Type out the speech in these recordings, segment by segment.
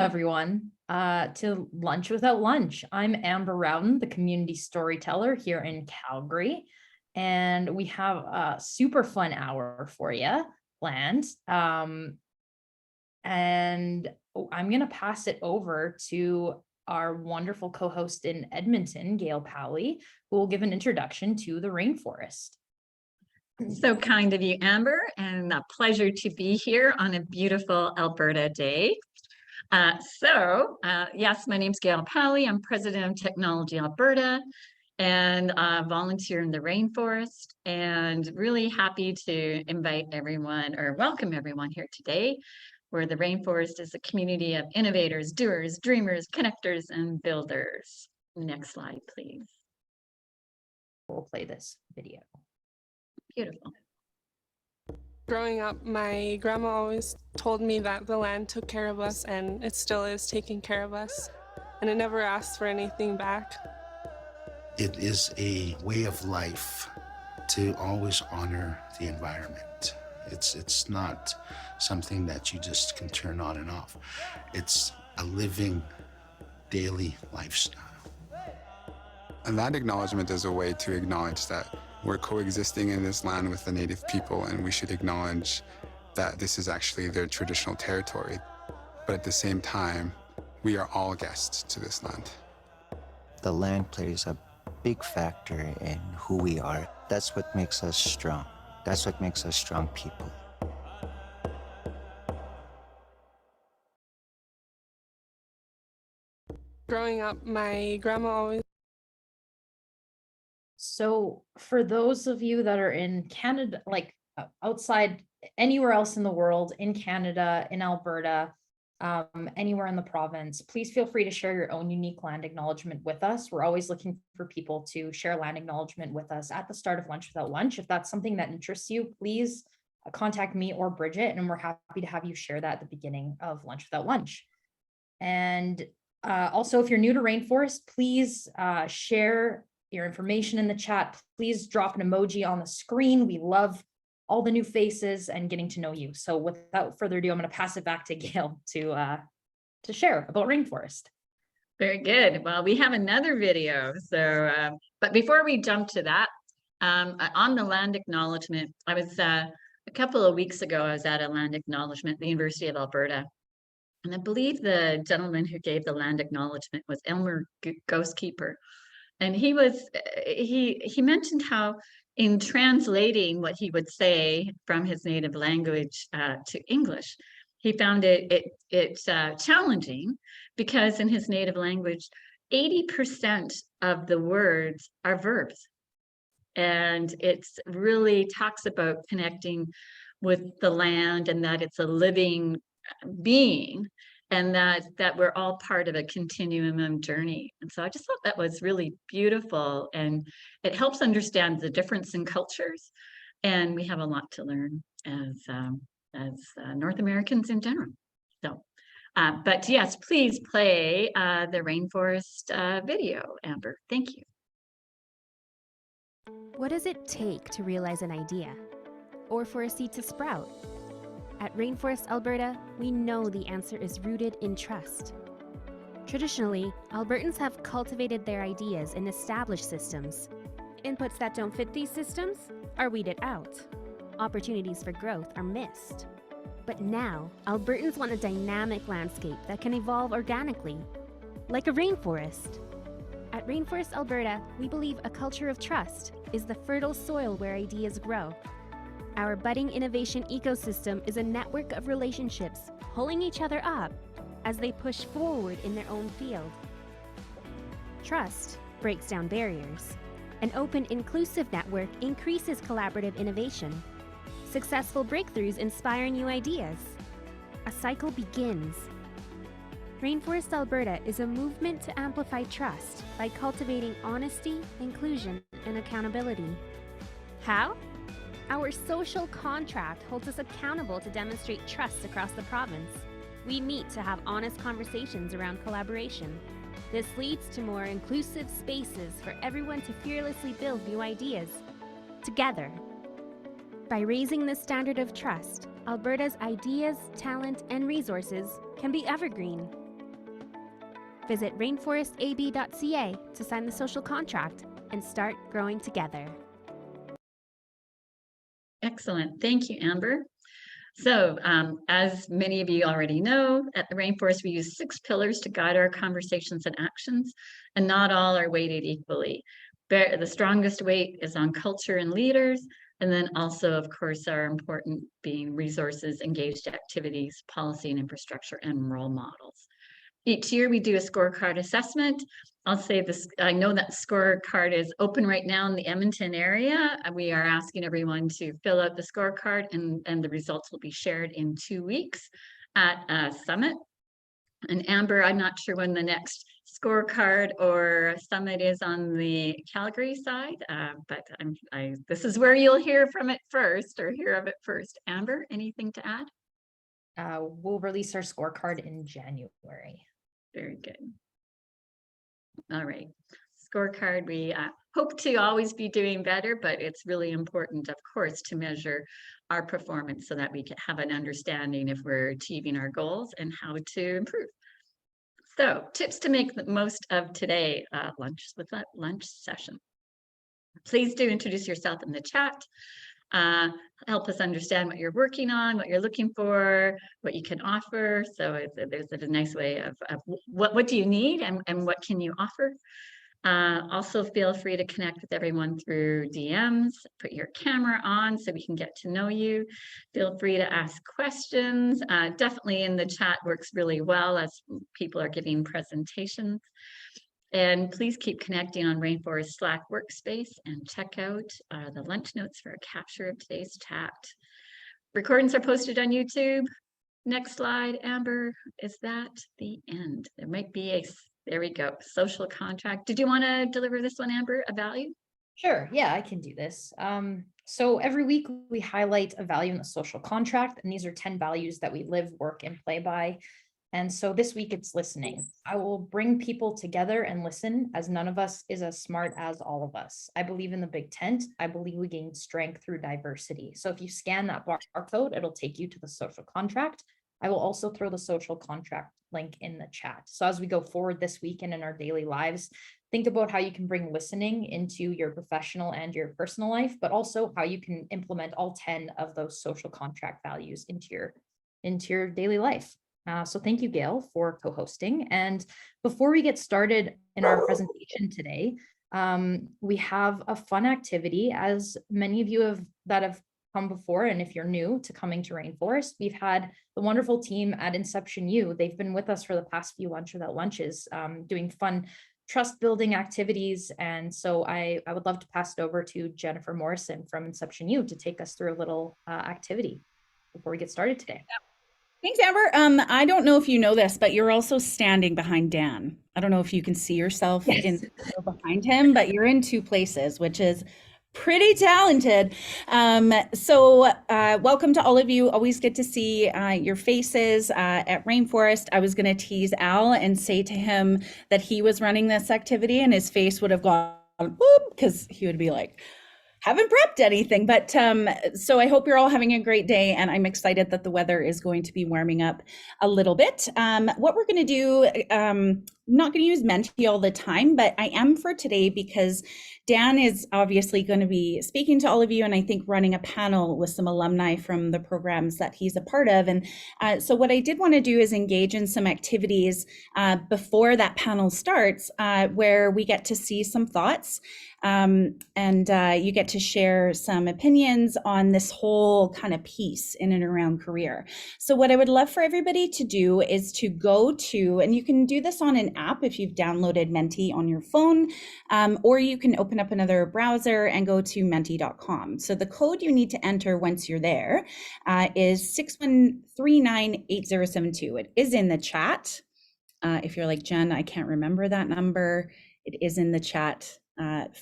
everyone, to Lunch Without Lunch. I'm Amber Rowden, the community storyteller here in Calgary, and we have a super fun hour for you planned. And I'm going to pass it over to our wonderful co-host in Edmonton, Gail Powley, who will give an introduction to the rainforest. So kind of you, Amber, and a pleasure to be here on a beautiful Alberta day. Yes, my name's Gail Powley. I'm president of Technology Alberta and volunteer in the rainforest, and really happy to invite everyone or welcome everyone here today, where the rainforest is a community of innovators, doers, dreamers, connectors, and builders. Next slide, please. We'll play this video. Beautiful. Growing up, my grandma always told me that the land took care of us, and it still is taking care of us, and it never asks for anything back. It is a way of life to always honor the environment. It's not something that you just can turn on and off. It's a living daily lifestyle. And that acknowledgement is a way to acknowledge that we're coexisting in this land with the native people, and we should acknowledge that this is actually their traditional territory. But at the same time, we are all guests to this land. The land plays a big factor in who we are. That's what makes us strong. That's what makes us strong people. Growing up, my grandma always... So for those of you that are in Canada, like outside anywhere else in the world, in Canada, in Alberta, anywhere in the province, please feel free to share your own unique land acknowledgement with us. We're always looking for people to share land acknowledgement with us at the start of Lunch Without Lunch. If that's something that interests you, please contact me or Bridget, and we're happy to have you share that at the beginning of Lunch Without Lunch. And also, if you're new to Rainforest, please share your information in the chat. Please drop an emoji on the screen. We love all the new faces and getting to know you. So without further ado, I'm going to pass it back to Gail to share about Rainforest. Very good. Well, we have another video. So, but before we jump to that, on the land acknowledgement, I was a couple of weeks ago, I was at a land acknowledgement at the University of Alberta. And I believe the gentleman who gave the land acknowledgement was Elmer Ghostkeeper. And he mentioned how in translating what he would say from his native language to English, he found it challenging because in his native language, 80% of the words are verbs. And it's really talks about connecting with the land and that it's a living being, and that we're all part of a continuum of journey. And so I just thought that was really beautiful, and it helps understand the difference in cultures, and we have a lot to learn as North Americans in general. So, but yes, please play the rainforest video, Amber. Thank you. What does it take to realize an idea, or for a seed to sprout? At Rainforest Alberta, we know the answer is rooted in trust. Traditionally, Albertans have cultivated their ideas in established systems. Inputs that don't fit these systems are weeded out. Opportunities for growth are missed. But now, Albertans want a dynamic landscape that can evolve organically, like a rainforest. At Rainforest Alberta, we believe a culture of trust is the fertile soil where ideas grow. Our budding innovation ecosystem is a network of relationships pulling each other up as they push forward in their own field. Trust breaks down barriers. An open, inclusive network increases collaborative innovation. Successful breakthroughs inspire new ideas. A cycle begins. Rainforest Alberta is a movement to amplify trust by cultivating honesty, inclusion, and accountability. How? Our social contract holds us accountable to demonstrate trust across the province. We meet to have honest conversations around collaboration. This leads to more inclusive spaces for everyone to fearlessly build new ideas together. By raising the standard of trust, Alberta's ideas, talent, and resources can be evergreen, Visit rainforestab.ca to sign the social contract and start growing together. Excellent. Thank you, Amber. So as many of you already know, at the Rainforest, we use 6 pillars to guide our conversations and actions, and not all are weighted equally. The strongest weight is on culture and leaders, and then also, of course, are important being resources, engaged activities, policy and infrastructure, and role models. Each year we do a scorecard assessment. I'll say this, I know that scorecard is open right now in the Edmonton area. We are asking everyone to fill out the scorecard, and the results will be shared in 2 weeks at a summit. And Amber, I'm not sure when the next scorecard or summit is on the Calgary side, but this is where you'll hear from it first, or hear of it first. Amber, anything to add? We'll release our scorecard in January. Very good. All right. Scorecard, we hope to always be doing better, but it's really important, of course, to measure our performance so that we can have an understanding if we're achieving our goals and how to improve. So tips to make the most of today lunch session. Please do introduce yourself in the chat. Help us understand what you're working on, what you're looking for, what you can offer. So there's a nice way of what do you need and what can you offer. Also feel free to connect with everyone through DMs, put your camera on so we can get to know you. Feel free to ask questions. Definitely in the chat works really well as people are giving presentations. And please keep connecting on Rainforest Slack workspace and check out the lunch notes for a capture of today's chat. Recordings are posted on YouTube. Next slide, Amber, is that the end? There might be there we go, social contract. Did you want to deliver this one, Amber, a value? Sure, yeah, I can do this. So every week we highlight a value in the social contract, and these are 10 values that we live, work, and play by. And so this week it's listening. I will bring people together and listen, as none of us is as smart as all of us. I believe in the big tent. I believe we gain strength through diversity. So if you scan that barcode, it'll take you to the social contract. I will also throw the social contract link in the chat. So as we go forward this week and in our daily lives, think about how you can bring listening into your professional and your personal life, but also how you can implement all 10 of those social contract values into your daily life. So thank you, Gail, for co-hosting. And before we get started in our presentation today, we have a fun activity. As many of you that have come before, and if you're new to coming to Rainforest, we've had the wonderful team at Inception U. They've been with us for the past few Lunch Without Lunches, doing fun trust building activities. And so I would love to pass it over to Jennifer Morrison from Inception U to take us through a little activity before we get started today. Thanks, Amber. I don't know if you know this, but you're also standing behind Dan. I don't know if you can see yourself behind him, but you're in 2 places, which is pretty talented. So welcome to all of you. Always good to see your faces at Rainforest. I was going to tease Al and say to him that he was running this activity and his face would have gone whoop, because he would be like, haven't prepped anything, but so I hope you're all having a great day, and I'm excited that the weather is going to be warming up a little bit. What we're going to do, I'm not going to use Menti all the time, but I am for today because Dan is obviously going to be speaking to all of you, and I think running a panel with some alumni from the programs that he's a part of. And so what I did want to do is engage in some activities before that panel starts, where we get to see some thoughts, and you get to share some opinions on this whole kind of piece in and around career. So what I would love for everybody to do is to go to, and you can do this on an app if you've downloaded Menti on your phone, or you can open up another browser and go to menti.com. So the code you need to enter once you're there is 61398072. It is in the chat. If you're like, Jen, I can't remember that number, it is in the chat.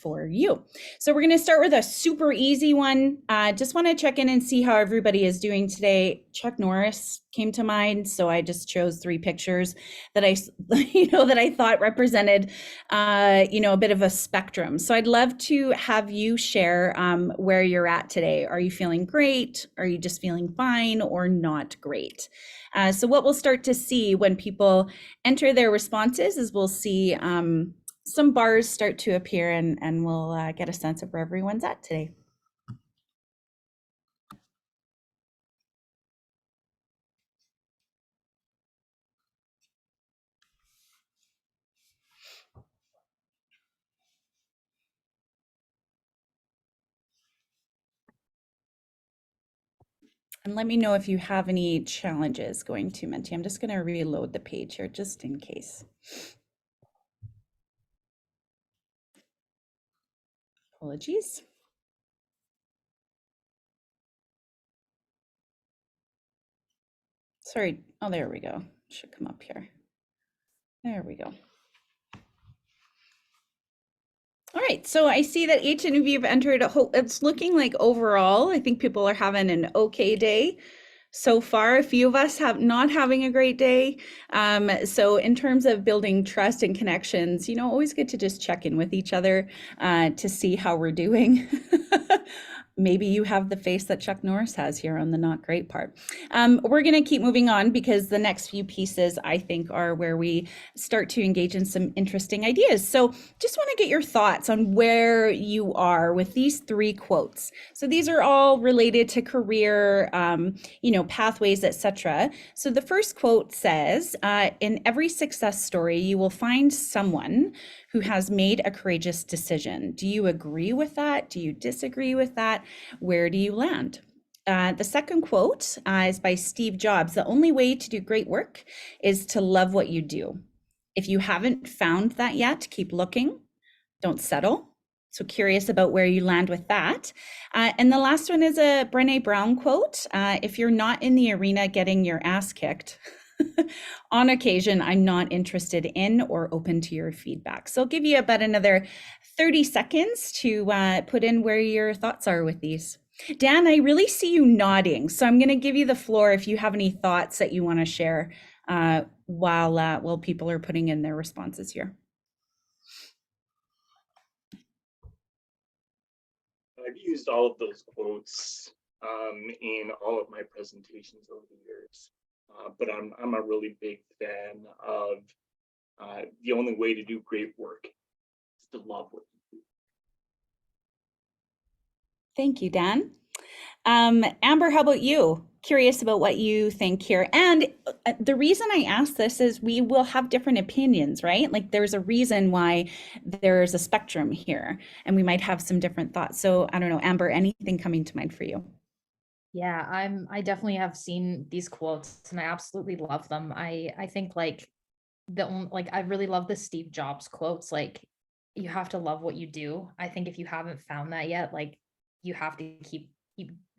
for you. So we're going to start with a super easy one. Just want to check in and see how everybody is doing today. Chuck Norris came to mind, so I just chose 3 pictures that I, that I thought represented, a bit of a spectrum. So I'd love to have you share where you're at today. Are you feeling great? Are you just feeling fine or not great? So what we'll start to see when people enter their responses is we'll see some bars start to appear, and we'll get a sense of where everyone's at today. And let me know if you have any challenges going to Menti. I'm just going to reload the page here just in case. Apologies. Sorry. Oh, there we go. Should come up here. There we go. All right, so I see that each of you have entered a whole, it's looking like overall, I think people are having an okay day so far. A few of us have not having a great day. So in terms of building trust and connections, always good to just check in with each other to see how we're doing. Maybe you have the face that Chuck Norris has here on the not great part. We're going to keep moving on because the next few pieces, I think, are where we start to engage in some interesting ideas. So just want to get your thoughts on where you are with these 3 quotes. So these are all related to career, pathways, etc. So the first quote says, in every success story, you will find someone who has made a courageous decision. Do you agree with that? Do you disagree with that? Where do you land? The second quote is by Steve Jobs. The only way to do great work is to love what you do. If you haven't found that yet, keep looking. Don't settle. So curious about where you land with that. And the last one is a Brené Brown quote. If you're not in the arena getting your ass kicked, on occasion, I'm not interested in or open to your feedback. So I'll give you about another 30 seconds to put in where your thoughts are with these. Dan, I really see you nodding, so I'm going to give you the floor if you have any thoughts that you want to share while people are putting in their responses here. I've used all of those quotes in all of my presentations over the years. But I'm a really big fan of the only way to do great work is to love what you do. Thank you, Dan. Amber, how about you? Curious about what you think here. And the reason I ask this is we will have different opinions, right? Like there's a reason why there's a spectrum here, and we might have some different thoughts. So I don't know, Amber, anything coming to mind for you? Yeah, I definitely have seen these quotes and I absolutely love them. I think I really love the Steve Jobs quotes. Like, you have to love what you do. I think if you haven't found that yet, you have to keep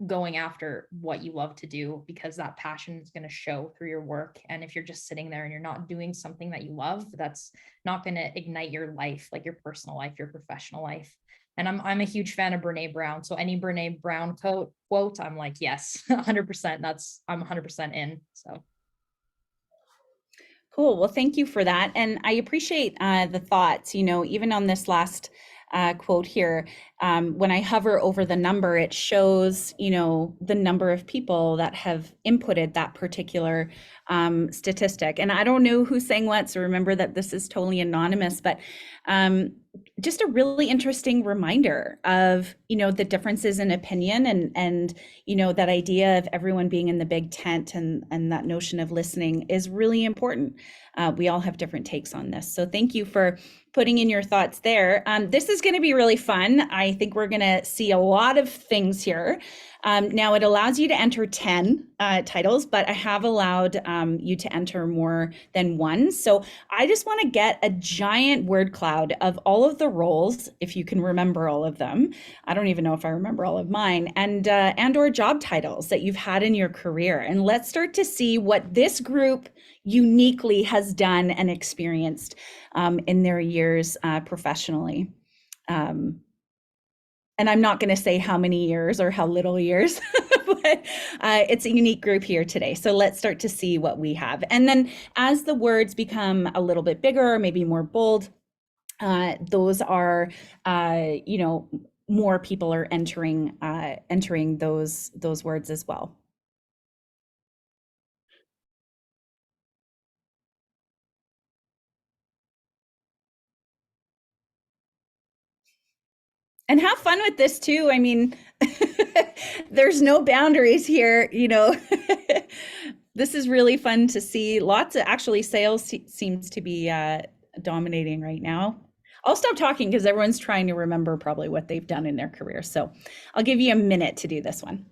going after what you love to do, because that passion is going to show through your work. And if you're just sitting there and you're not doing something that you love, that's not going to ignite your life, like your personal life, your professional life. And I'm a huge fan of Brené Brown. So any Brené Brown quote, I'm like, yes, 100%. I'm 100% in. So. Cool. Well, thank you for that. And I appreciate the thoughts, even on this last quote here. When I hover over the number, it shows, the number of people that have inputted that particular statistic. And I don't know who's saying what, so remember that this is totally anonymous, but just a really interesting reminder of, the differences in opinion and that idea of everyone being in the big tent and that notion of listening is really important. We all have different takes on this. So thank you for putting in your thoughts there. This is going to be really fun. I think we're going to see a lot of things here. Now it allows you to enter 10 titles, but I have allowed you to enter more than one. So I just want to get a giant word cloud of all of the roles, if you can remember all of them. I don't even know if I remember all of mine, and or job titles that you've had in your career. And let's start to see what this group uniquely has done and experienced in their years professionally. And I'm not going to say how many years or how little years, but it's a unique group here today. So let's start to see what we have. And then as the words become a little bit bigger, or maybe more bold, those are, you know, more people are entering those words as well. And have fun with this too. I mean, there's no boundaries here, you know. This is really fun to see. Lots of, actually, sales seems to be dominating right now. I'll stop talking because everyone's trying to remember probably what they've done in their career. So I'll give you a minute to do this one.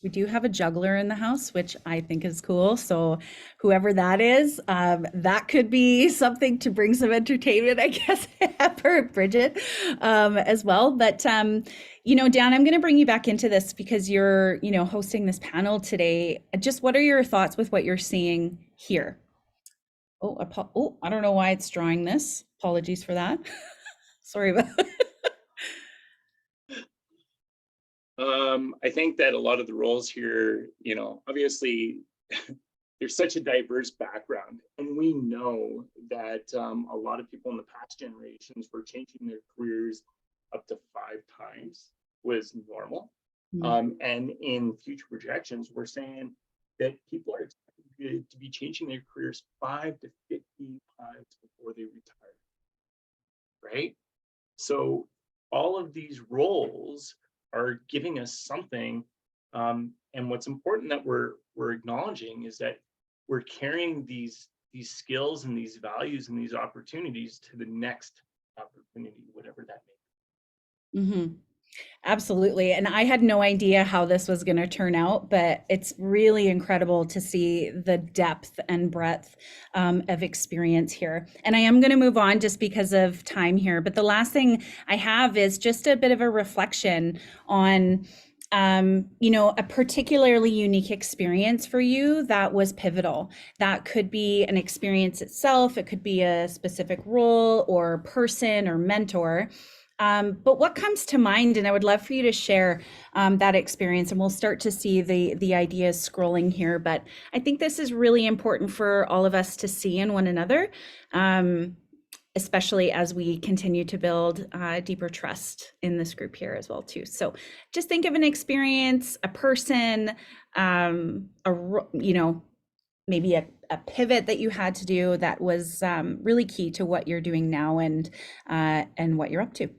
We do have a juggler in the house, which I think is cool. So whoever that is, that could be something to bring some entertainment, I guess, for Bridget as well. But, you know, Dan, I'm going to bring you back into this because you're, you know, hosting this panel today. Just what are your thoughts with what you're seeing here? Oh, I don't know why it's drawing this. Apologies for that. Sorry about that. I think that a lot of the roles here, you know, obviously there's such a diverse background, and we know that a lot of people in the past generations were changing their careers up to 5 times was normal. And in future projections, we're saying that people are expected to be changing their careers 5 to 50 times before they retire, right? So all of these roles are giving us something, and what's important that we're acknowledging is that we're carrying these skills and these values and these opportunities to the next opportunity, whatever that may be. Mm-hmm. Absolutely. And I had no idea how this was going to turn out, but it's really incredible to see the depth and breadth of experience here. And I am going to move on just because of time here. But the last thing I have is just a bit of a reflection on, you know, a particularly unique experience for you that was pivotal. That could be an experience itself. It could be a specific role or person or mentor. But what comes to mind, and I would love for you to share that experience, and we'll start to see the ideas scrolling here. But I think this is really important for all of us to see in one another, especially as we continue to build deeper trust in this group here as well too. So just think of an experience, a person, you know, maybe a pivot that you had to do that was really key to what you're doing now and what you're up to.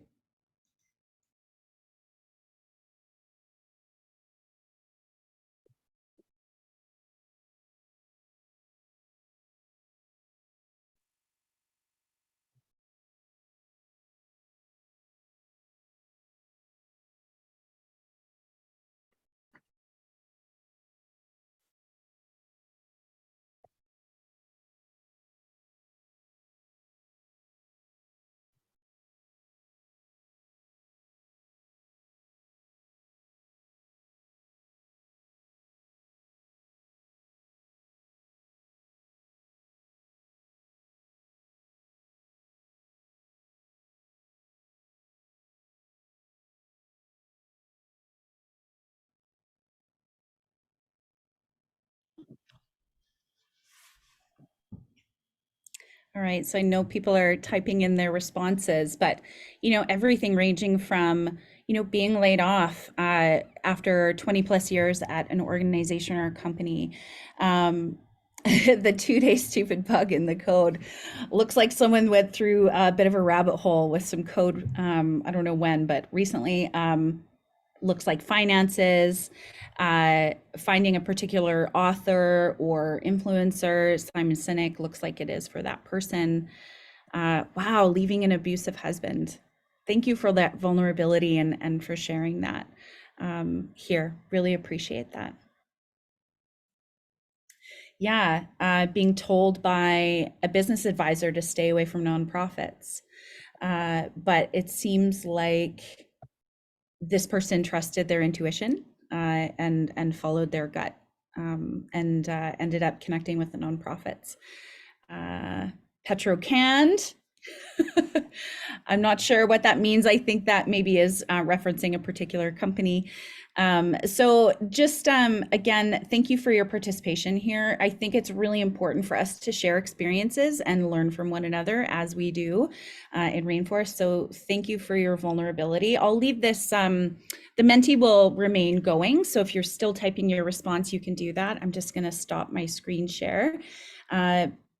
All right, so I know people are typing in their responses, but you know, everything ranging from, you know, being laid off after 20 plus years at an organization or a company. The 2-day stupid bug in the code looks like someone went through a bit of a rabbit hole with some code. I don't know when, but recently. Looks like finances, finding a particular author or influencer. Simon Sinek looks like it is for that person. Wow, leaving an abusive husband. Thank you for that vulnerability and for sharing that here. Really appreciate that. Yeah, being told by a business advisor to stay away from nonprofits. But it seems like this person trusted their intuition and followed their gut and ended up connecting with the nonprofits. Petrocanned. I'm not sure what that means. I think that maybe is referencing a particular company. So just again, thank you for your participation here. I think it's really important for us to share experiences and learn from one another as we do in Rainforest. So thank you for your vulnerability. I'll leave this, the Menti will remain going. So if you're still typing your response, you can do that. I'm just gonna stop my screen share.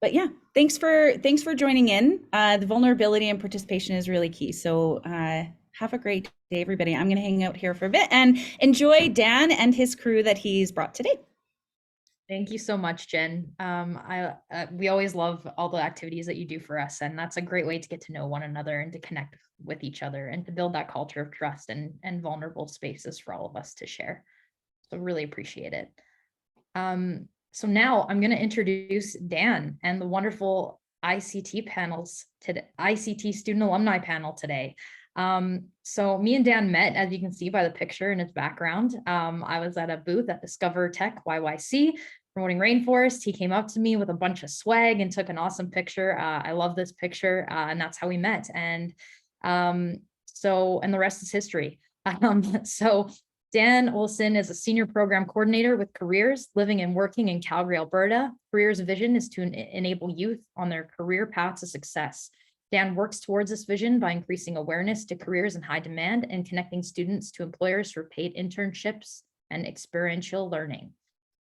But yeah, thanks for joining in. The vulnerability and participation is really key. So have a great day, everybody. I'm going to hang out here for a bit and enjoy Dan and his crew that he's brought today. Thank you so much, Jen. We always love all the activities that you do for us, and that's a great way to get to know one another and to connect with each other and to build that culture of trust and vulnerable spaces for all of us to share. So really appreciate it. So now I'm going to introduce Dan and the wonderful ICT panels today, ICT student alumni panel today. So me and Dan met, as you can see by the picture in his background. I was at a booth at Discover Tech YYC promoting Rainforest. He came up to me with a bunch of swag and took an awesome picture. I love this picture, and that's how we met. And and the rest is history. So Dan Olesen is a senior program coordinator with Careers, living and working in Calgary, Alberta. Careers' vision is to enable youth on their career path to success. Dan works towards this vision by increasing awareness to careers in high demand and connecting students to employers through paid internships and experiential learning.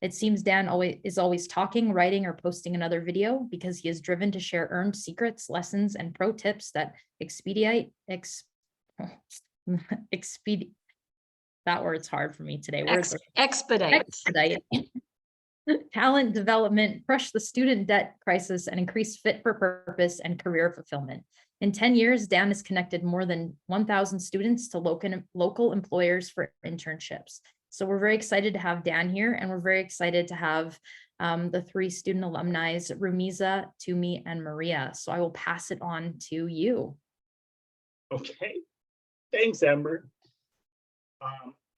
It seems Dan is always talking, writing, or posting another video because he is driven to share earned secrets, lessons, and pro tips that that word's hard for me today. Expedite. Talent development, crush the student debt crisis, and increase fit for purpose and career fulfillment. In 10 years, Dan has connected more than 1,000 students to local employers for internships. So we're very excited to have Dan here, and we're very excited to have the 3 student alumni, Rumeza, Tumi, and Maria. So I will pass it on to you. Okay, thanks, Amber.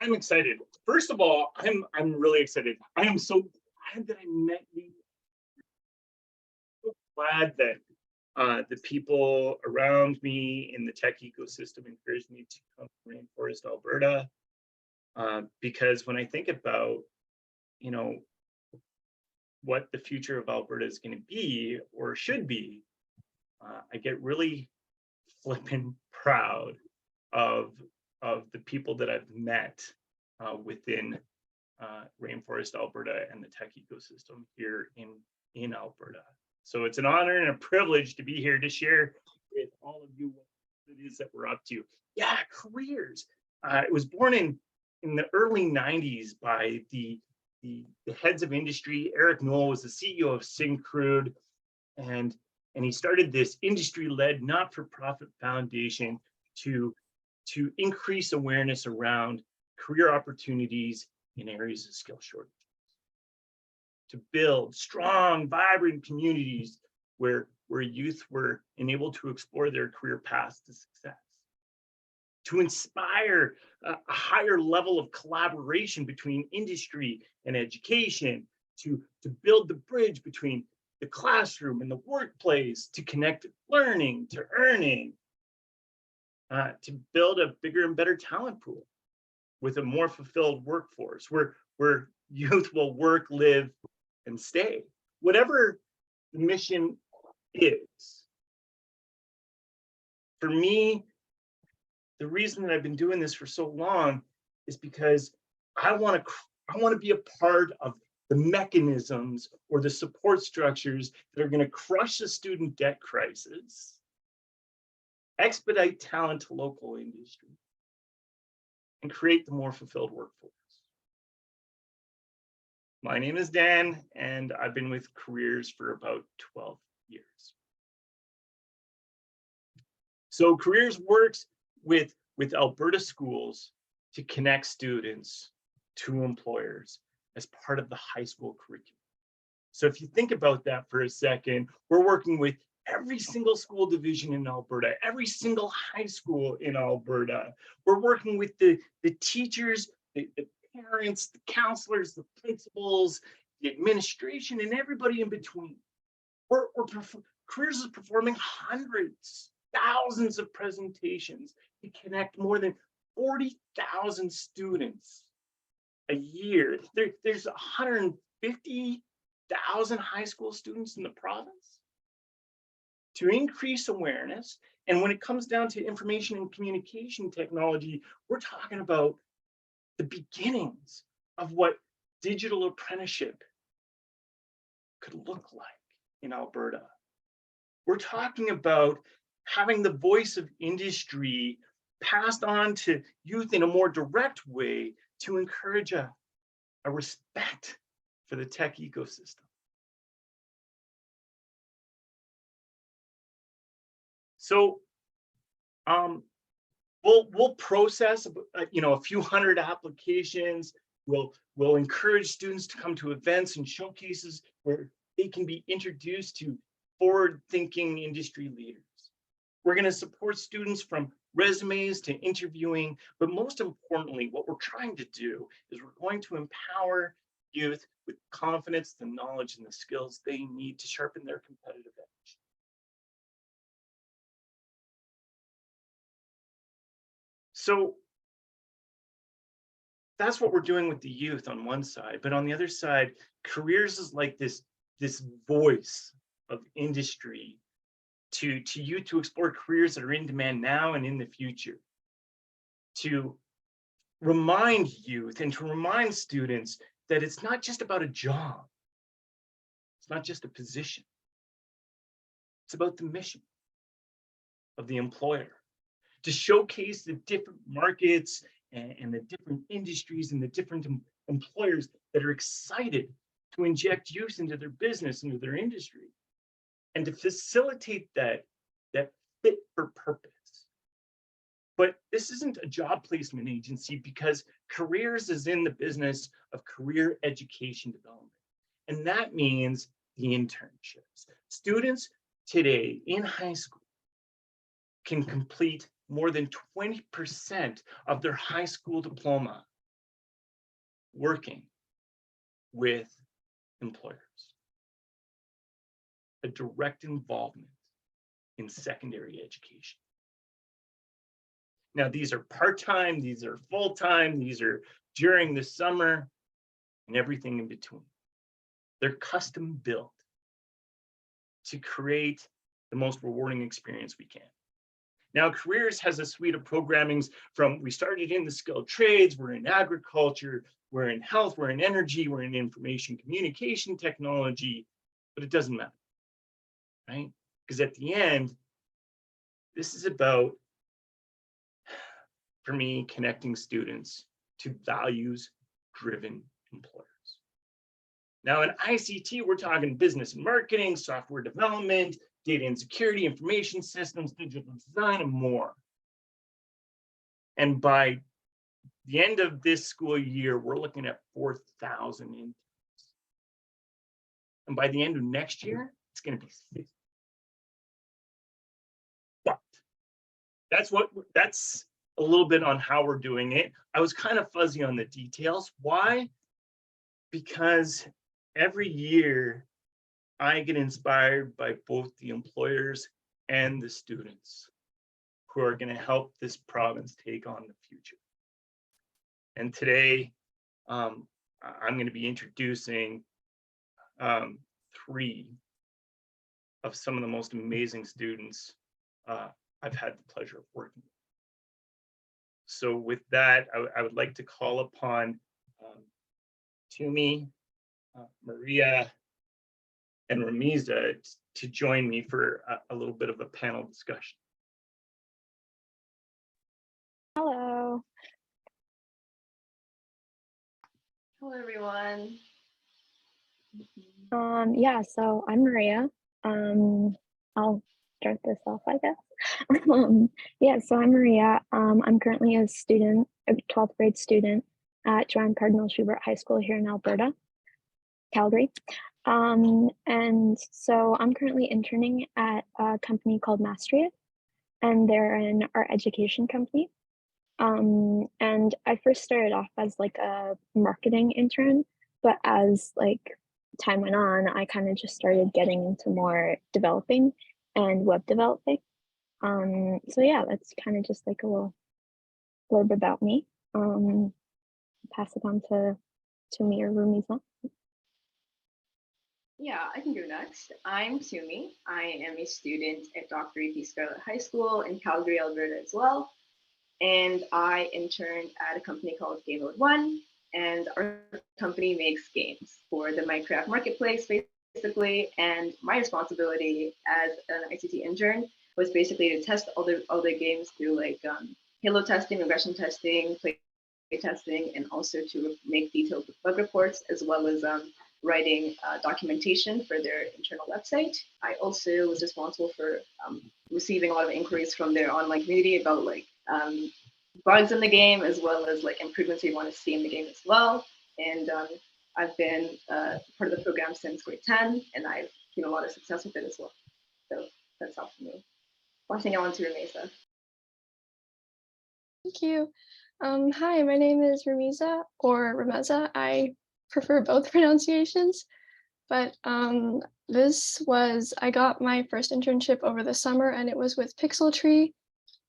I'm excited. First of all, I'm really excited. I am so glad that I met you. So glad that the people around me in the tech ecosystem encouraged me to come to Rainforest, Alberta. Because when I think about, what the future of Alberta is going to be or should be, I get really flippin' proud of the people that I've met within Rainforest, Alberta, and the tech ecosystem here in Alberta. So it's an honor and a privilege to be here to share with all of you what it is that we're up to. Yeah, Careers. It was born in the early 90s by the heads of industry. Eric Knoll was the CEO of Syncrude, and he started this industry-led not-for-profit foundation to increase awareness around career opportunities in areas of skill shortage, to build strong, vibrant communities where youth were enabled to explore their career paths to success, to inspire a higher level of collaboration between industry and education, to build the bridge between the classroom and the workplace, to connect learning to earning, to build a bigger and better talent pool with a more fulfilled workforce where youth will work, live, and stay. Whatever the mission is. For me, the reason that I've been doing this for so long is because I want to be a part of the mechanisms or the support structures that are going to crush the student debt crisis, expedite talent to local industry, and create the more fulfilled workforce. My name is Dan, and I've been with Careers for about 12 years. So Careers works with Alberta schools to connect students to employers as part of the high school curriculum. So if you think about that for a second, we're working with every single school division in Alberta, every single high school in Alberta. We're working with the teachers, the parents, the counselors, the principals, the administration, and everybody in between. Careers is performing hundreds, thousands of presentations to connect more than 40,000 students a year. There's 150,000 high school students in the province. To increase awareness, and when it comes down to information and communication technology, we're talking about the beginnings of what digital apprenticeship could look like in Alberta. We're talking about having the voice of industry passed on to youth in a more direct way to encourage a respect for the tech ecosystem. So we'll process a few hundred applications. We'll encourage students to come to events and showcases where they can be introduced to forward-thinking industry leaders. We're going to support students from resumes to interviewing, but most importantly, what we're trying to do is we're going to empower youth with confidence, the knowledge, and the skills they need to sharpen their competitive edge. So that's what we're doing with the youth on one side, but on the other side, careers is like this voice of industry to youth to explore careers that are in demand now and in the future, to remind youth and to remind students that it's not just about a job, it's not just a position, it's about the mission of the employer, to showcase the different markets and the different industries and the different employers that are excited to inject youth into their business, into their industry, and to facilitate that fit for purpose. But this isn't a job placement agency, because Careers is in the business of career education development. And that means the internships. Students today in high school can complete more than 20% of their high school diploma working with employers. A direct involvement in secondary education. Now, these are part-time, these are full-time, these are during the summer, and everything in between. They're custom built to create the most rewarding experience we can. Now, Careers has a suite of programmings we started in the skilled trades, we're in agriculture, we're in health, we're in energy, we're in information communication technology, but it doesn't matter, right? Because at the end, this is about, for me, connecting students to values-driven employers. Now in ICT, we're talking business and marketing, software development, data and security, information systems, digital design, and more. And by the end of this school year, we're looking at 4,000 interns. And by the end of next year, it's going to be 60. But that's a little bit on how we're doing it. I was kind of fuzzy on the details. Why? Because every year I get inspired by both the employers and the students who are going to help this province take on the future. And today, I'm going to be introducing 3 of some of the most amazing students I've had the pleasure of working with. So with that, I would like to call upon Tumi, Maria, and Rumeza to join me for a little bit of a panel discussion. Hello. Hello, everyone. Yeah, so I'm Maria. I'll start this off, I guess. Yeah, so I'm Maria. I'm currently a student, a 12th grade student at Joanne Cardinal Schubert High School here in Alberta, Calgary. And so I'm currently interning at a company called Mastery, and they're an art education company. And I first started off as like a marketing intern, but as like time went on, I kind of just started getting into more developing and web developing. So yeah, that's kind of just like a little blurb about me. Pass it on to Tumi or Rumeza. Yeah, I can go next. I'm Tumi. I am a student at Dr. E.P. Scarlett High School in Calgary, Alberta as well. And I interned at a company called Game Mode One, and our company makes games for the Minecraft marketplace, basically. And my responsibility as an ICT intern was basically to test all the games through like halo testing, regression testing, play testing, and also to make detailed bug reports, as well as writing documentation for their internal website. I also was responsible for receiving a lot of inquiries from their online community about like bugs in the game, as well as like improvements we want to see in the game as well. And I've been part of the program since grade 10, and I've seen a lot of success with it as well. So that's all for me. Passing it on to Rumeza. Thank you. Hi, my name is Rumeza or Rumeza. I prefer both pronunciations, but I got my first internship over the summer, and it was with Pixel Tree,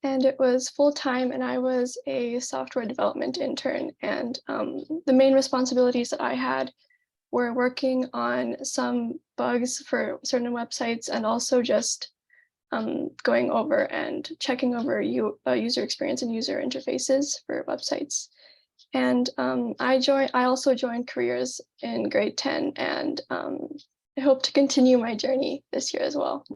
and it was full-time, and I was a software development intern. And the main responsibilities that I had were working on some bugs for certain websites, and also just going over and checking over user experience and user interfaces for websites. And I also joined Careers in grade 10, and I hope to continue my journey this year as well.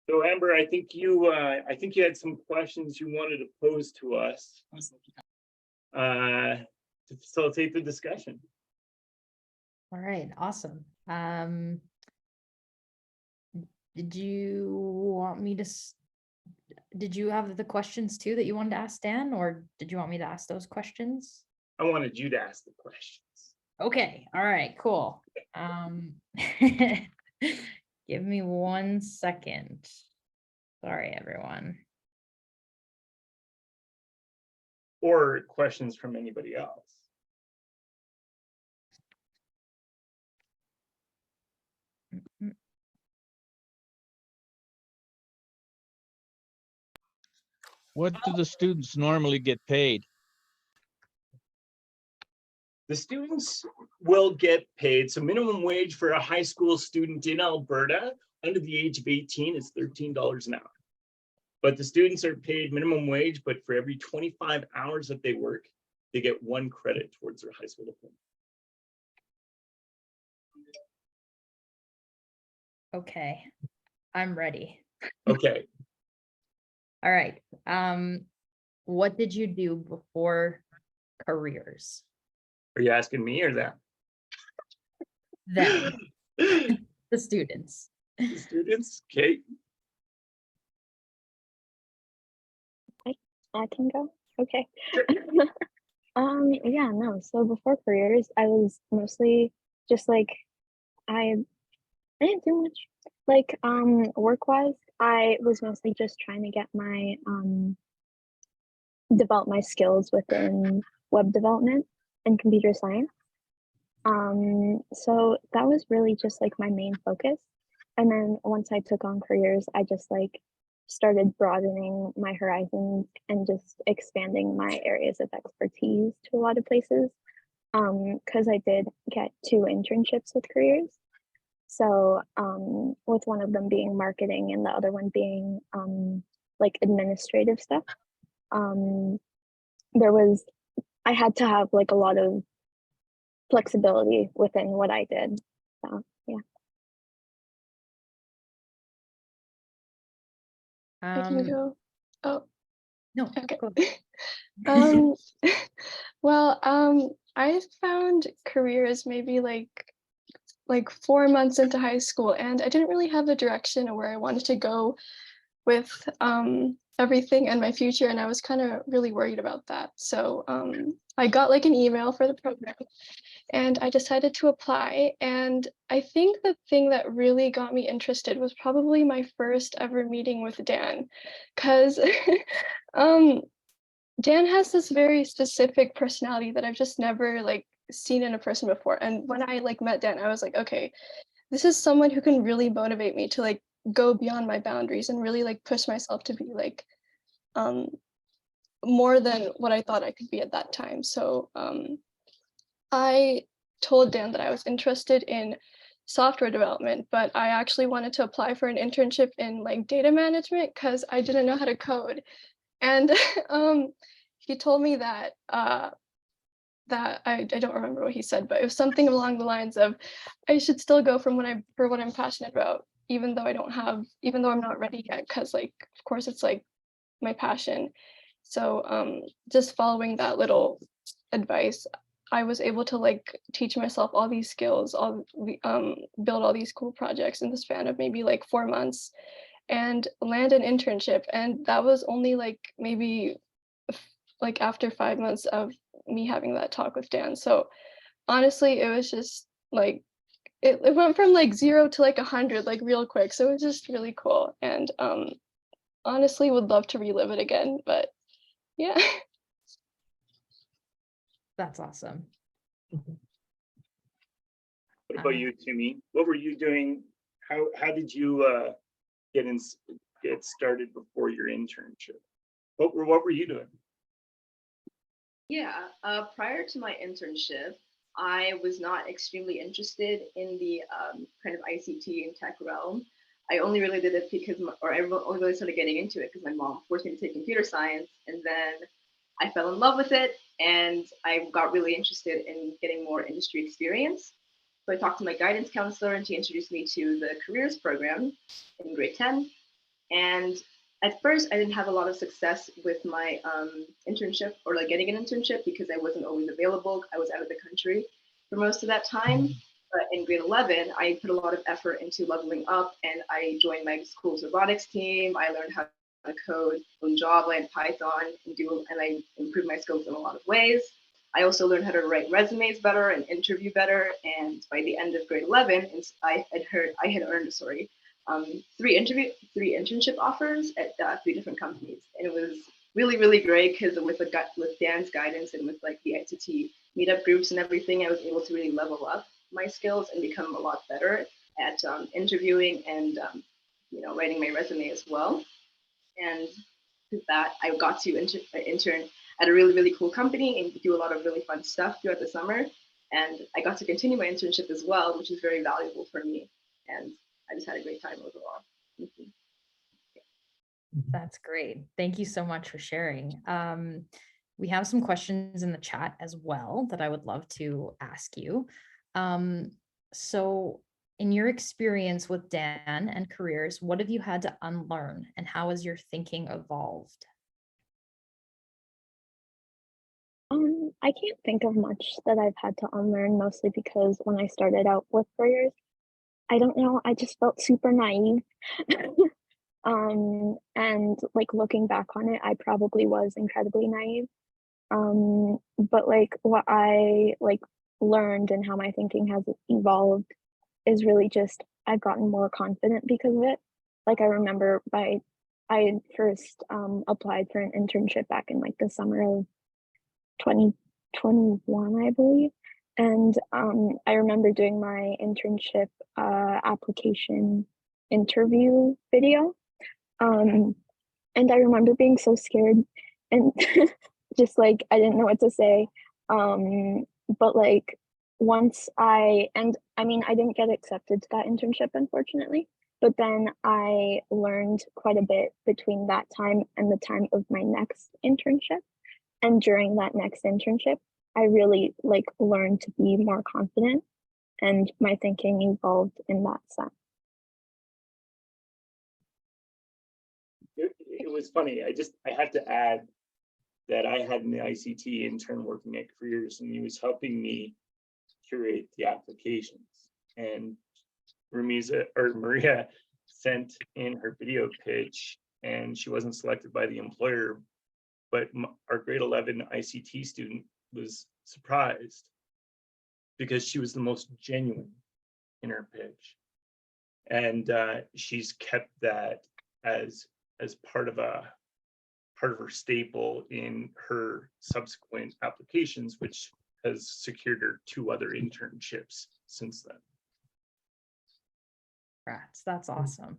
So Amber, I think you had some questions you wanted to pose to us to facilitate the discussion. All right, awesome. Did you have the questions too that you wanted to ask Dan, or did you want me to ask those questions? I wanted you to ask the questions. Okay, all right, cool. Give me 1 second. Sorry, everyone. Or questions from anybody else. What do the students normally get paid? The students will get paid. So minimum wage for a high school student in Alberta under the age of 18 is $13 an hour. But the students are paid minimum wage, but for every 25 hours that they work, they get 1 credit towards their high school diploma. Okay, I'm ready. Okay. All right. What did you do before careers? Are you asking me or them? Them, the students. The students, Kate? I can go. Okay. Yeah, no. So before careers, I was mostly just like I didn't do much. Like work-wise, I was mostly just trying to get my develop my skills within web development and computer science. So that was really just like my main focus. And then once I took on careers, I just like started broadening my horizons and just expanding my areas of expertise to a lot of places. Because I did get 2 internships with careers. So with one of them being marketing and the other one being like administrative stuff, I had to have like a lot of flexibility within what I did. So yeah. I can go. Oh, no, okay. Go. Well, I found careers maybe like like 4 months into high school, and I didn't really have a direction of where I wanted to go with everything and my future, and I was kind of really worried about that. So I got like an email for the program, and I decided to apply. And I think the thing that really got me interested was probably my first ever meeting with Dan, because Dan has this very specific personality that I've just never like seen in a person before. And when I like met Dan, I was like, okay, this is someone who can really motivate me to like go beyond my boundaries and really like push myself to be like more than what I thought I could be at that time. So I told Dan that I was interested in software development, but I actually wanted to apply for an internship in like data management because I didn't know how to code. And he told me that that I don't remember what he said, but it was something along the lines of I should still go for what I'm passionate about, even though I'm not ready yet, because like of course it's like my passion. So just following that little advice, I was able to like teach myself all these skills, build all these cool projects in the span of maybe like 4 months, and land an internship. And that was only like maybe like after 5 months of me having that talk with Dan. So honestly, it was just like it went from like 0 to like 100 like real quick. So it was just really cool, and honestly would love to relive it again. But yeah. That's awesome. What about you, Tumi? What were you doing? How did you get started before your internship? What were you doing? Yeah, prior to my internship, I was not extremely interested in the kind of ICT and tech realm. I only really did it because, I only really started getting into it because my mom forced me to take computer science, and then I fell in love with it, and I got really interested in getting more industry experience. So I talked to my guidance counselor, and she introduced me to the careers program in grade 10. And at first, I didn't have a lot of success with my internship or like getting an internship because I wasn't always available. I was out of the country for most of that time. But in grade 11, I put a lot of effort into leveling up, and I joined my school's robotics team. I learned how to code in Java and Python, and I improved my skills in a lot of ways. I also learned how to write resumes better and interview better. And by the end of grade 11, I had earned 3 internship offers at 3 different companies, and it was really, really great because with Dan's guidance and with like the ICT meetup groups and everything, I was able to really level up my skills and become a lot better at interviewing and writing my resume as well. And with that, I got to intern at a really, really cool company and do a lot of really fun stuff throughout the summer. And I got to continue my internship as well, which is very valuable for me. And I just had a great time overall. That's great. Thank you so much for sharing. We have some questions in the chat as well that I would love to ask you. So in your experience with Dan and careers, what have you had to unlearn, and how has your thinking evolved? I can't think of much that I've had to unlearn, mostly because when I started out with careers, I don't know, I just felt super naive. And like looking back on it, I probably was incredibly naive. But like what I like learned and how my thinking has evolved is really just I've gotten more confident because of it. Like I remember I first applied for an internship back in like the summer of 2021, I believe. And I remember doing my internship application interview video. And I remember being so scared and just like I didn't know what to say. But like once I didn't get accepted to that internship, unfortunately. But then I learned quite a bit between that time and the time of my next internship. And during that next internship, I really like learned to be more confident, and my thinking evolved in that sense. It was funny. I had to add that I had an ICT intern working at Careers, and he was helping me curate the applications. and Rumeza or Maria sent in her video pitch, and she wasn't selected by the employer, but our grade 11 ICT student was surprised because she was the most genuine in her pitch. And she's kept that as part of her staple in her subsequent applications, which has secured her 2 other internships since then. Congrats, that's awesome.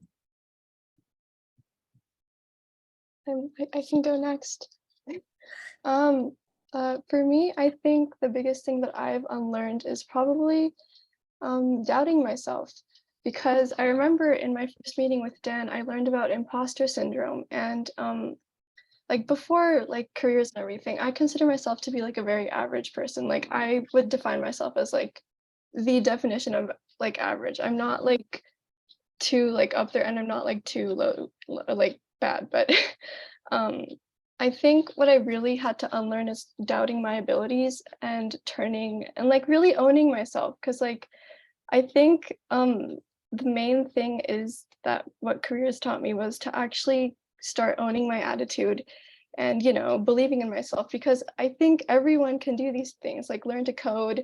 I can go next. For me, I think the biggest thing that I've unlearned is probably doubting myself, because I remember in my first meeting with Dan, I learned about imposter syndrome, and like before like careers and everything, I consider myself to be like a very average person. Like I would define myself as like the definition of like average. I'm not like too like up there, and I'm not like too low, like bad, but I think what I really had to unlearn is doubting my abilities and turning and like really owning myself, because like I think the main thing is that what careers taught me was to actually start owning my attitude and, you know, believing in myself, because I think everyone can do these things, like learn to code,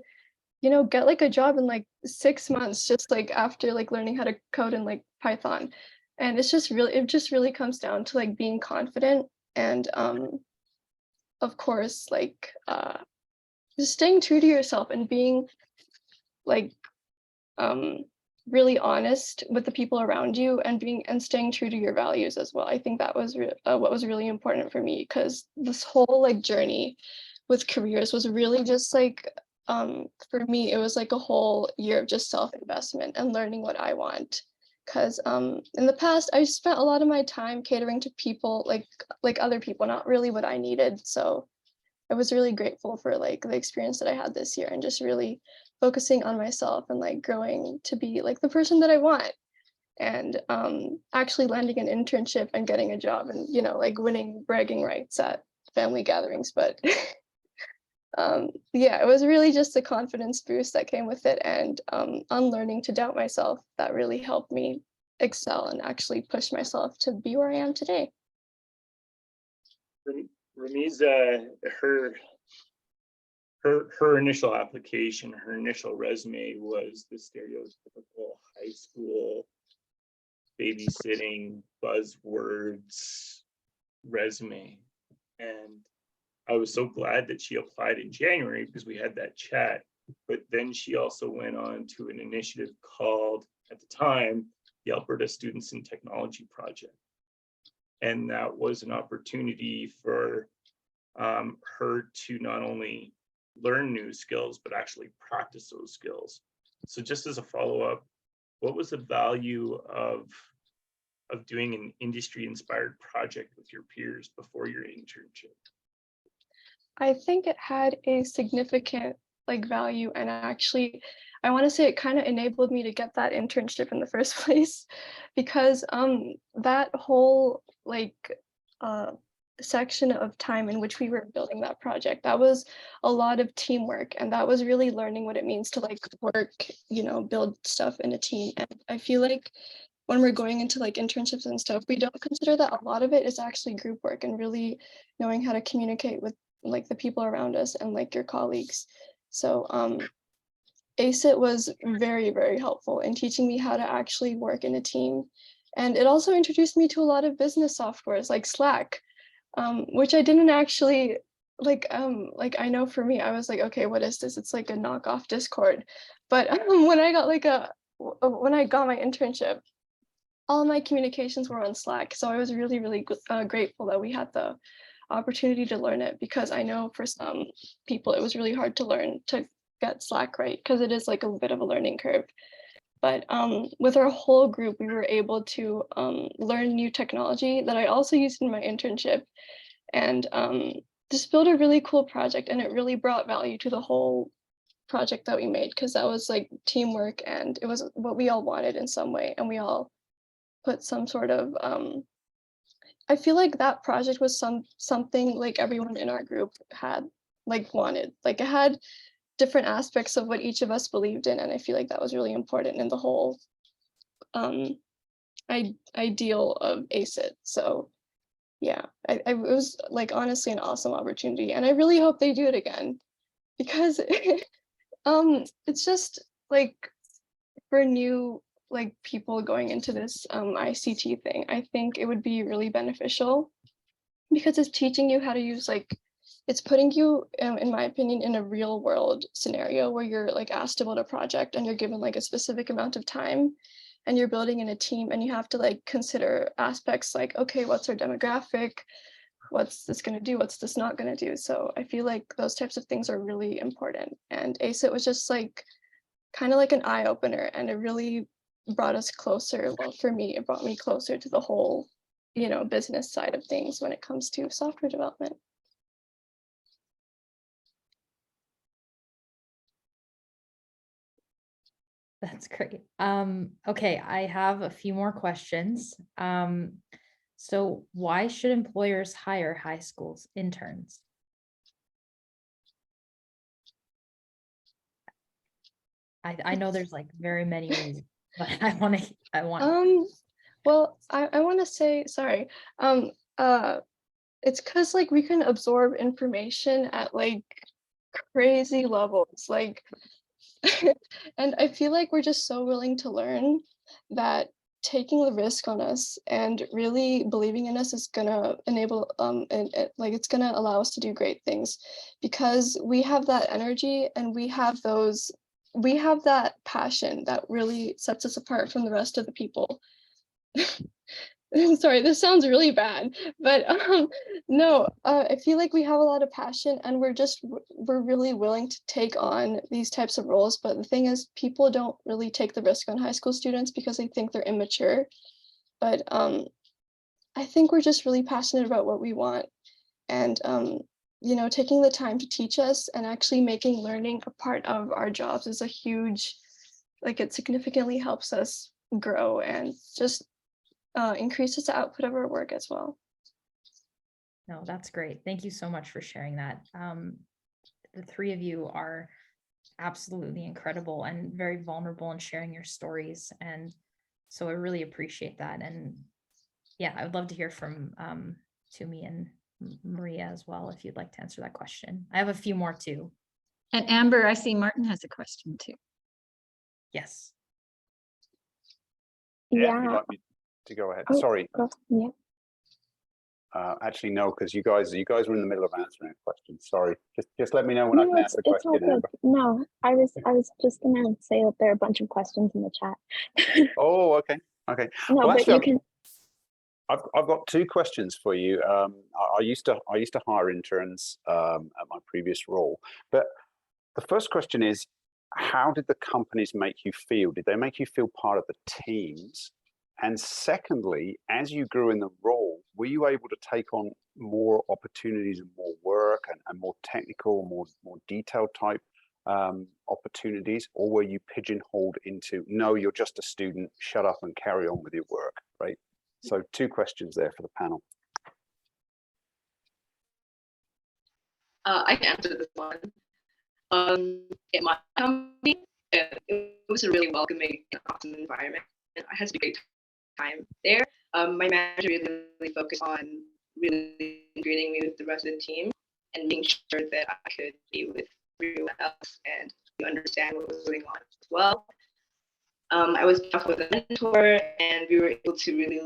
you know, get like a job in like 6 months, just like after like learning how to code in like Python. And it's just really, it just really comes down to like being confident and of course like just staying true to yourself and being like really honest with the people around you, and staying true to your values as well. I think that was what was really important for me, because this whole like journey with careers was really just like for me, it was like a whole year of just self-investment and learning what I want. Because in the past, I spent a lot of my time catering to people, like other people, not really what I needed. So I was really grateful for like the experience that I had this year, and just really focusing on myself and like growing to be like the person that I want, and actually landing an internship and getting a job, and, you know, like winning bragging rights at family gatherings. But yeah, it was really just the confidence boost that came with it, and unlearning to doubt myself that really helped me excel and actually push myself to be where I am today. Rumeza, her initial application, her initial resume was the stereotypical high school babysitting buzzwords resume. And I was so glad that she applied in January, because we had that chat. But then she also went on to an initiative called, at the time, the Alberta Students in Technology Project. And that was an opportunity for her to not only learn new skills, but actually practice those skills. So just as a follow-up, what was the value of doing an industry-inspired project with your peers before your internship? I think it had a significant like value, and actually I want to say it kind of enabled me to get that internship in the first place, because that whole like section of time in which we were building that project, that was a lot of teamwork, and that was really learning what it means to like work, you know, build stuff in a team. And I feel like when we're going into like internships and stuff, we don't consider that a lot of it is actually group work, and really knowing how to communicate with like the people around us and like your colleagues. So ACIT was very, very helpful in teaching me how to actually work in a team. And it also introduced me to a lot of business softwares like Slack, which I didn't actually like I know for me, I was like, okay, what is this? It's like a knockoff Discord. But when I got my internship, all my communications were on Slack. So I was really, really grateful that we had the opportunity to learn it, because I know for some people it was really hard to learn to get Slack right, because it is like a bit of a learning curve. But with our whole group, we were able to learn new technology that I also used in my internship, and just build a really cool project. And it really brought value to the whole project that we made, because that was like teamwork, and it was what we all wanted in some way, and we all put some sort of I feel like that project was something like everyone in our group had like wanted. Like it had different aspects of what each of us believed in, and I feel like that was really important in the whole ideal of ACIT. So yeah, it was like honestly an awesome opportunity, and I really hope they do it again, because it's just like for new like people going into this ICT thing, I think it would be really beneficial, because it's teaching you how to use like, it's putting you in my opinion in a real world scenario where you're like asked to build a project and you're given like a specific amount of time and you're building in a team, and you have to like consider aspects like, okay, what's our demographic, what's this going to do, what's this not going to do. So I feel like those types of things are really important, and ACIT was just like kind of like an eye opener, and it really brought us closer. Well, for me, it brought me closer to the whole, you know, business side of things when it comes to software development. That's great. Okay, I have a few more questions. So why should employers hire high school interns? I know there's like very many reasons, but I want. Well, I want to say, sorry. It's because like we can absorb information at like crazy levels, like and I feel like we're just so willing to learn that taking the risk on us and really believing in us is gonna enable like it's gonna allow us to do great things, because we have that energy and we have that passion that really sets us apart from the rest of the people. Sorry, this sounds really bad, but no, I feel like we have a lot of passion, and we're really willing to take on these types of roles. But the thing is, people don't really take the risk on high school students because they think they're immature. But I think we're just really passionate about what we want, and you know, taking the time to teach us and actually making learning a part of our jobs is a huge, like it significantly helps us grow and just increases the output of our work as well. No, that's great. Thank you so much for sharing that. The three of you are absolutely incredible and very vulnerable in sharing your stories. And so I really appreciate that. And yeah, I would love to hear from Tumi and Maria as well, if you'd like to answer that question. I have a few more too. And Amber, I see Martin has a question too. Yes. Yeah. You'd like me to go ahead? Oh, Sorry. yeah. Actually, no, because you guys were in the middle of answering a question. Sorry. Just let me know when I No, can ask the it's all question, good. Amber. No, I was just gonna say that there are a bunch of questions in the chat. Oh, okay. Okay. No, well, but actually, you can. I've got two questions for you. I used to hire interns at my previous role, but the first question is, how did the companies make you feel? Did they make you feel part of the teams? And secondly, as you grew in the role, were you able to take on more opportunities and more work and more technical, more detailed type opportunities, or were you pigeonholed into, no, you're just a student, shut up and carry on with your work, right? So two questions there for the panel. I can answer this one. In my company, it was a really welcoming and awesome environment. I had a great time there. My manager really focused on really integrating me with the rest of the team and making sure that I could be with everyone else and understand what was going on as well. I was talking with a mentor, and we were able to really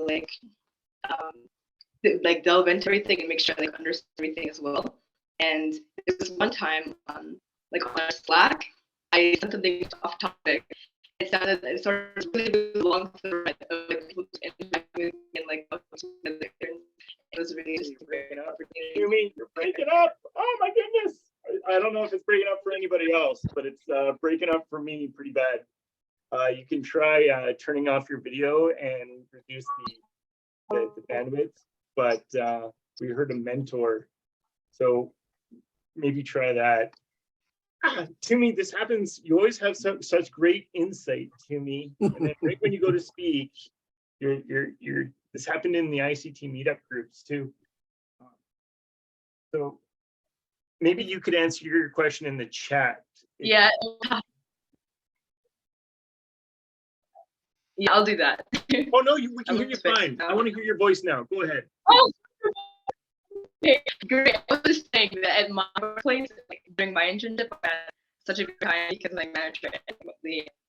like delve into everything and make sure I like understand everything as well. And there was one time, like on our Slack, I sent something off topic. It started really long thread of like people interacting with me and like it was really just a great opportunity. Tumi, you're breaking up. Oh my goodness. I don't know if it's breaking up for anybody else, but it's breaking up for me pretty bad. You can try turning off your video and reduce the bandwidth, but we heard a mentor, so maybe try that. Tumi, this happens. You always have such great insight, Tumi, and then right when you go to speak, you're. This happened in the ICT meetup groups too. So maybe you could answer your question in the chat Yeah. Yeah, I'll do that. Oh no, we can hear you fine. I want to hear your voice now. Go ahead. Oh, okay, great. I was just saying that at my workplace, like during my internship, I had such a good time because my manager and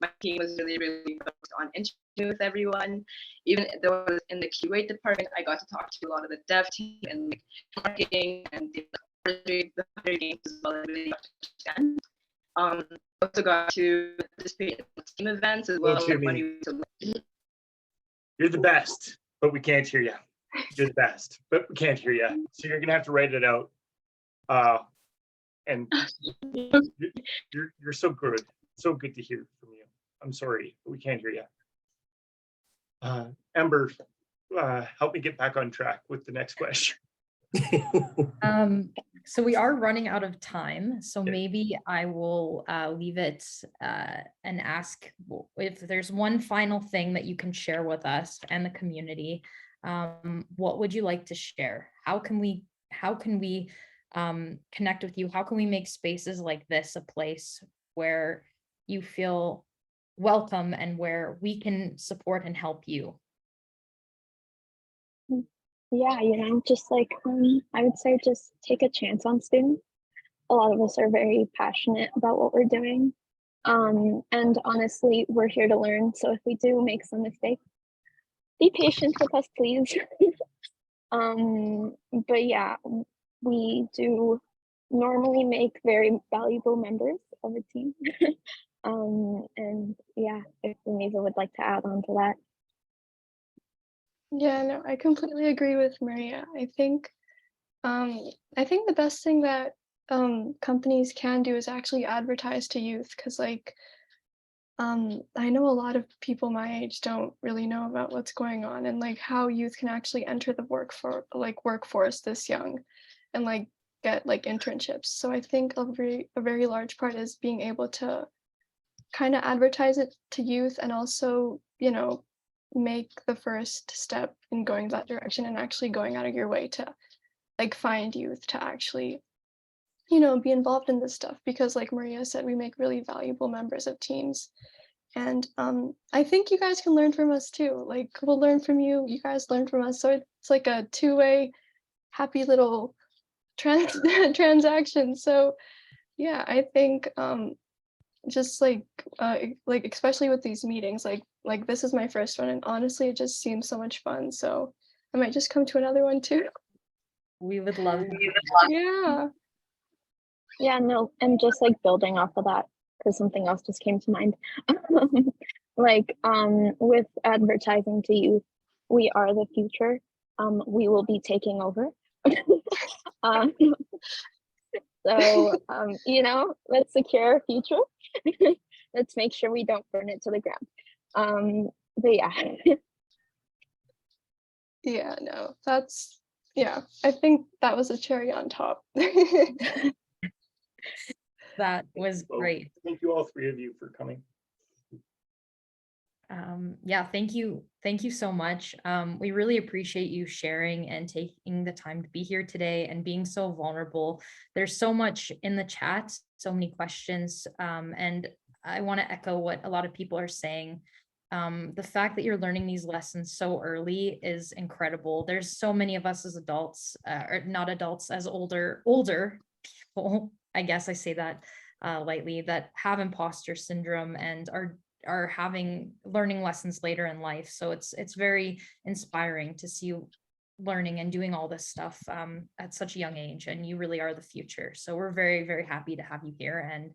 my team was really focused on interviewing with everyone. Even though I was in the QA department, I got to talk to a lot of the dev team and like marketing and the games as well. I really got to understand. Also got to participate in team events as well. You're the best, but we can't hear you. You're the best, but we can't hear you. So you're gonna have to write it out. And you're so good. So good to hear from you. I'm sorry, but we can't hear you. Amber, help me get back on track with the next question. So we are running out of time, so maybe I will leave it and ask if there's one final thing that you can share with us and the community. What would you like to share? How can we connect with you? How can we make spaces like this a place where you feel welcome and where we can support and help you? Yeah, just like I would say just take a chance on students. A lot of us are very passionate about what we're doing. And honestly, we're here to learn. So if we do make some mistakes, be patient with us, please. But yeah, we do normally make very valuable members of a team. And yeah, if Rumeza would like to add on to that. Yeah, no, I completely agree with Maria. I think the best thing that companies can do is actually advertise to youth, because like I know a lot of people my age don't really know about what's going on and like how youth can actually enter the workforce this young and like get like internships. So I think a very large part is being able to kind of advertise it to youth and also, make the first step in going that direction and actually going out of your way to like find youth to actually be involved in this stuff, because like Maria said, we make really valuable members of teams. And I think you guys can learn from us too. Like we'll learn from you, you guys learn from us, so it's like a two-way happy little transaction. So yeah, I think just like especially with these meetings, like this is my first one, and honestly it just seems so much fun, so I might just come to another one too. We would love Yeah. Yeah, no, and just like building off of that, because something else just came to mind. With advertising to youth, we are the future. We will be taking over. So let's secure our future. Let's make sure we don't burn it to the ground. But yeah. Yeah, no, I think that was a cherry on top. That was great. Thank you, all three of you, for coming. Yeah, thank you so much. We really appreciate you sharing and taking the time to be here today and being so vulnerable. There's so much in the chat, so many questions, and I want to echo what a lot of people are saying. The fact that you're learning these lessons so early is incredible. There's so many of us as adults, or not adults, as older people, I guess I say that lightly, that have imposter syndrome and are having learning lessons later in life. So it's very inspiring to see you learning and doing all this stuff at such a young age, and you really are the future. So we're very, very happy to have you here, and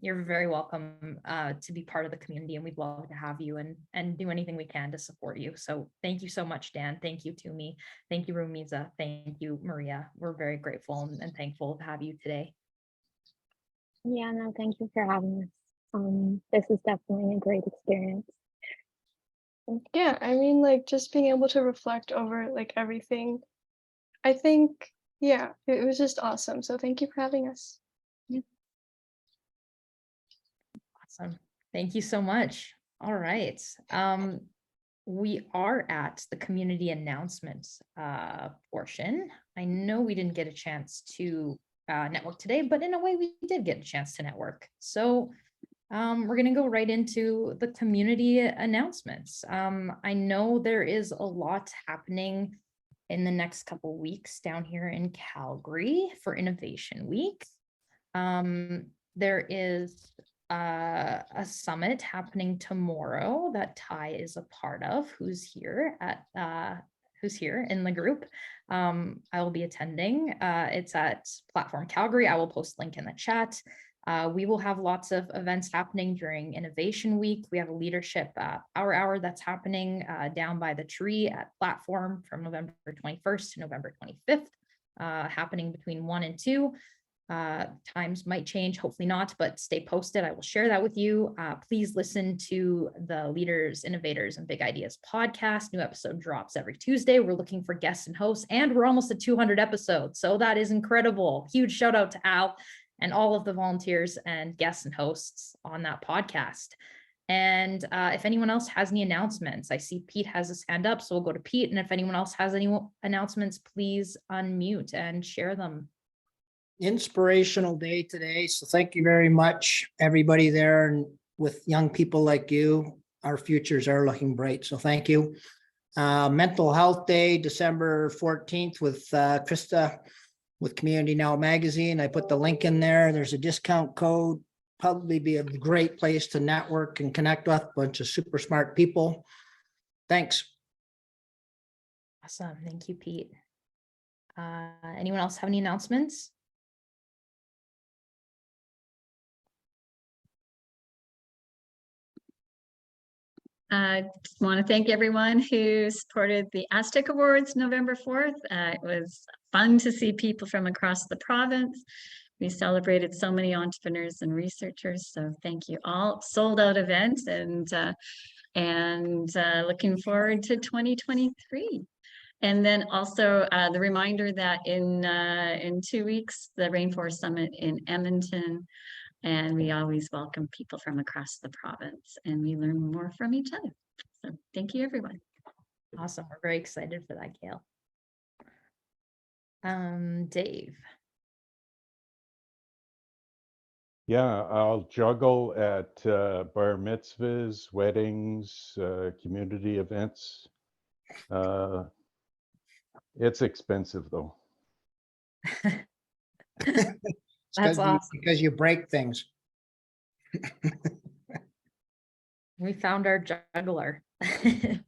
you're very welcome to be part of the community, and we'd love to have you and do anything we can to support you. So thank you so much, Dan. Thank you, Tumi. Thank you, Rumeza. Thank you, Maria. We're very grateful and thankful to have you today. Yeah, no, thank you for having us. This is definitely a great experience. Yeah, I mean, like just being able to reflect over like everything, I think, yeah, it was just awesome. So thank you for having us. Yeah. Awesome. Thank you so much. All right. We are at the community announcements portion. I know we didn't get a chance to network today, but in a way we did get a chance to network. So we're going to go right into the community announcements. I know there is a lot happening in the next couple weeks down here in Calgary for Innovation Week. There is a summit happening tomorrow that Ty is a part of, who's here in the group. I will be attending. It's at Platform Calgary. I will post a link in the chat. We will have lots of events happening during Innovation Week. We have a leadership power hour that's happening down by the tree at Platform from November 21st to November 25th, happening between 1 and 2. Times might change, hopefully not, but stay posted. I will share that with you. Please listen to the Leaders, Innovators, and Big Ideas podcast. New episode drops every Tuesday. We're looking for guests and hosts, and we're almost at 200 episodes. So that is incredible. Huge shout out to Al and all of the volunteers and guests and hosts on that podcast. And if anyone else has any announcements, I see Pete has his hand up, so we'll go to Pete. And if anyone else has any announcements, please unmute and share them. Inspirational day today. So thank you very much, everybody there. And with young people like you, our futures are looking bright. So thank you. Mental Health Day, December 14th with Krista with Community Now magazine. I put the link in there. There's a discount code. Probably be a great place to network and connect with a bunch of super smart people. Thanks. Awesome. Thank you, Pete. Anyone else have any announcements? I just want to thank everyone who supported the Aztec Awards November 4th. It was fun to see people from across the province. We celebrated so many entrepreneurs and researchers, so thank you all. Sold out event, and looking forward to 2023. And then also the reminder that in 2 weeks, the Rainforest Summit in Edmonton. And we always welcome people from across the province, and we learn more from each other. So thank you, everyone. Awesome. We're very excited for that, Gail. Dave. Yeah, I'll juggle at bar mitzvahs, weddings, community events. It's expensive though. That's awesome. Because you break things. We found our juggler. That's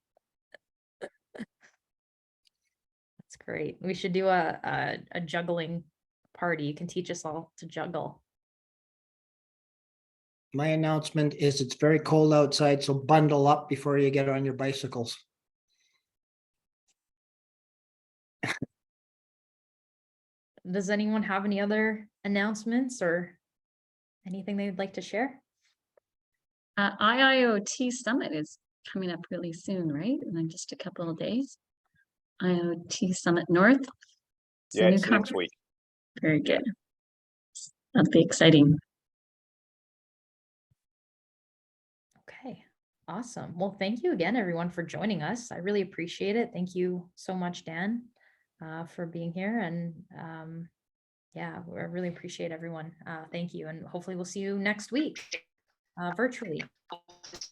great. We should do a juggling party. You can teach us all to juggle. My announcement is it's very cold outside, so bundle up before you get on your bicycles. Does anyone have any other announcements or anything they'd like to share? IIoT Summit is coming up really soon, right? In just a couple of days. IoT Summit North. Yeah, it's next week. Very good. That'll be exciting. Okay, awesome. Well, thank you again, everyone, for joining us. I really appreciate it. Thank you so much, Dan, for being here. And yeah, we really appreciate everyone. Thank you. And hopefully we'll see you next week virtually.